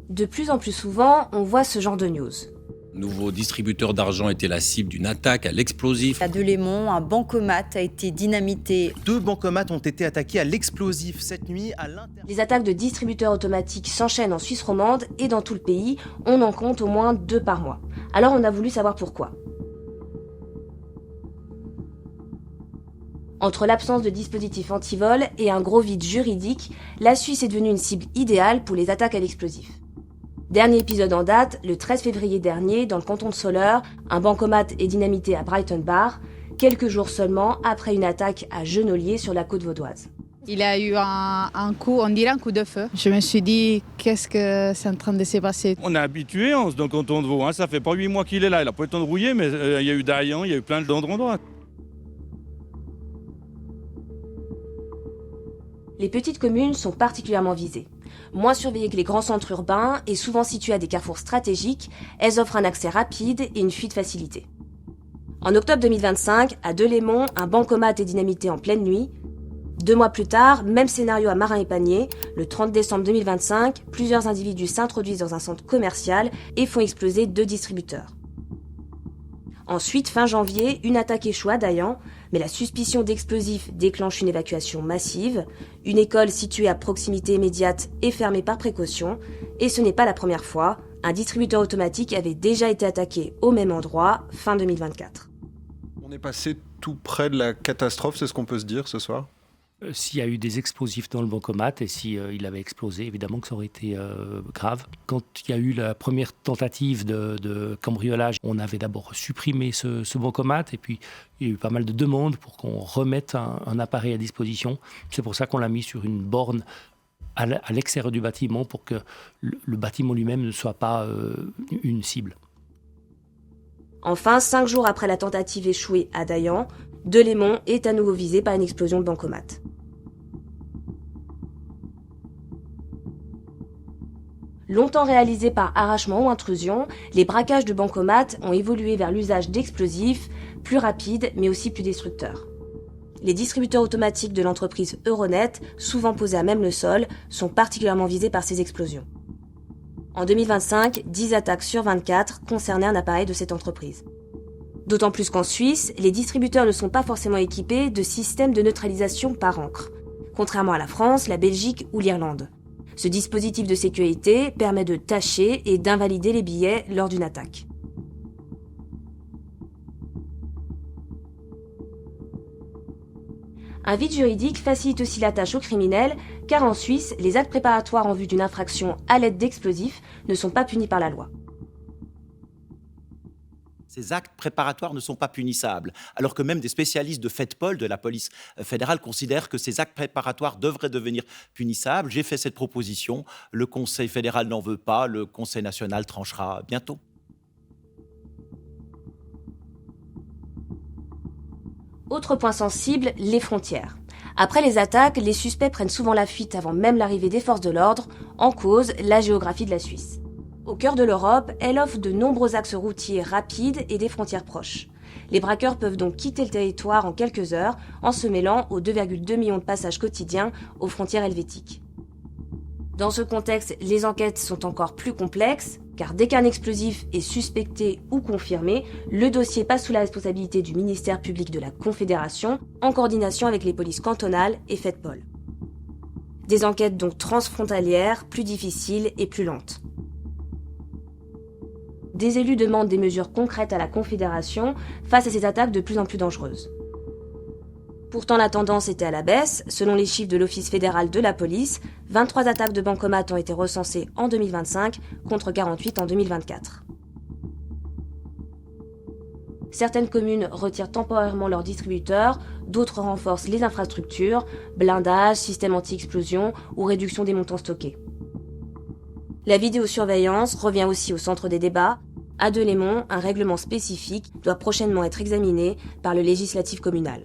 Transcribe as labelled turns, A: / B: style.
A: De plus en plus souvent, on voit ce genre de news.
B: Nouveau distributeur d'argent était la cible d'une attaque à l'explosif.
C: À Delémont, un bancomat a été dynamité.
D: 2 bancomates ont été attaqués à l'explosif cette nuit à l'intérieur.
A: Les attaques de distributeurs automatiques s'enchaînent en Suisse romande et dans tout le pays. On en compte au moins 2 par mois. Alors on a voulu savoir pourquoi. Entre l'absence de dispositifs anti-vol et un gros vide juridique, la Suisse est devenue une cible idéale pour les attaques à l'explosif. Dernier épisode en date, le 13 février dernier, dans le canton de Soleure, un bancomat est dynamité à Brighton Bar, quelques jours seulement après une attaque à Genolier sur la côte vaudoise.
E: Il a eu un coup, on dirait un coup de feu. Je me suis dit, qu'est-ce que c'est en train de se passer?
F: On est habitué dans le canton de Vaud, ça fait pas 8 mois qu'il est là, il a pas eu le temps de rouiller, mais il y a eu Dayan, il y a eu plein d'endroits.
A: Les petites communes sont particulièrement visées. Moins surveillées que les grands centres urbains et souvent situées à des carrefours stratégiques, elles offrent un accès rapide et une fuite facilitée. En octobre 2025, à Delémont, un bancomat est dynamité en pleine nuit. 2 mois plus tard, même scénario à Marin-et-Panier. Le 30 décembre 2025, plusieurs individus s'introduisent dans un centre commercial et font exploser 2 distributeurs. Ensuite, fin janvier, une attaque échoue à Dayan, mais la suspicion d'explosifs déclenche une évacuation massive. Une école située à proximité immédiate est fermée par précaution. Et ce n'est pas la première fois. Un distributeur automatique avait déjà été attaqué au même endroit, fin 2024.
G: On est passé tout près de la catastrophe, c'est ce qu'on peut se dire ce soir ?
H: S'il y a eu des explosifs dans le bancomat et si il avait explosé, évidemment que ça aurait été grave. Quand il y a eu la première tentative de cambriolage, on avait d'abord supprimé ce bancomat et puis il y a eu pas mal de demandes pour qu'on remette un appareil à disposition. C'est pour ça qu'on l'a mis sur une borne à l'extérieur du bâtiment pour que le bâtiment lui-même ne soit pas une cible.
A: Enfin, 5 jours après la tentative échouée à Dayan, Delémont est à nouveau visé par une explosion de bancomat. Longtemps réalisés par arrachement ou intrusion, les braquages de bancomat ont évolué vers l'usage d'explosifs, plus rapides mais aussi plus destructeurs. Les distributeurs automatiques de l'entreprise Euronet, souvent posés à même le sol, sont particulièrement visés par ces explosions. En 2025, 10 attaques sur 24 concernaient un appareil de cette entreprise. D'autant plus qu'en Suisse, les distributeurs ne sont pas forcément équipés de systèmes de neutralisation par encre, contrairement à la France, la Belgique ou l'Irlande. Ce dispositif de sécurité permet de tacher et d'invalider les billets lors d'une attaque. Un vide juridique facilite aussi la tâche aux criminels, car en Suisse, les actes préparatoires en vue d'une infraction à l'aide d'explosifs ne sont pas punis par la loi.
I: Ces actes préparatoires ne sont pas punissables, alors que même des spécialistes de FEDPOL, de la police fédérale, considèrent que ces actes préparatoires devraient devenir punissables. J'ai fait cette proposition, le Conseil fédéral n'en veut pas, le Conseil national tranchera bientôt.
A: Autre point sensible, les frontières. Après les attaques, les suspects prennent souvent la fuite avant même l'arrivée des forces de l'ordre, en cause la géographie de la Suisse. Au cœur de l'Europe, elle offre de nombreux axes routiers rapides et des frontières proches. Les braqueurs peuvent donc quitter le territoire en quelques heures en se mêlant aux 2,2 millions de passages quotidiens aux frontières helvétiques. Dans ce contexte, les enquêtes sont encore plus complexes, car dès qu'un explosif est suspecté ou confirmé, le dossier passe sous la responsabilité du ministère public de la Confédération, en coordination avec les polices cantonales et FEDPOL. Des enquêtes donc transfrontalières, plus difficiles et plus lentes. Des élus demandent des mesures concrètes à la Confédération face à ces attaques de plus en plus dangereuses. Pourtant, la tendance était à la baisse. Selon les chiffres de l'Office fédéral de la police, 23 attaques de bancomat ont été recensées en 2025 contre 48 en 2024. Certaines communes retirent temporairement leurs distributeurs, d'autres renforcent les infrastructures, blindage, système anti-explosion ou réduction des montants stockés. La vidéosurveillance revient aussi au centre des débats. À Delémont, un règlement spécifique doit prochainement être examiné par le législatif communal.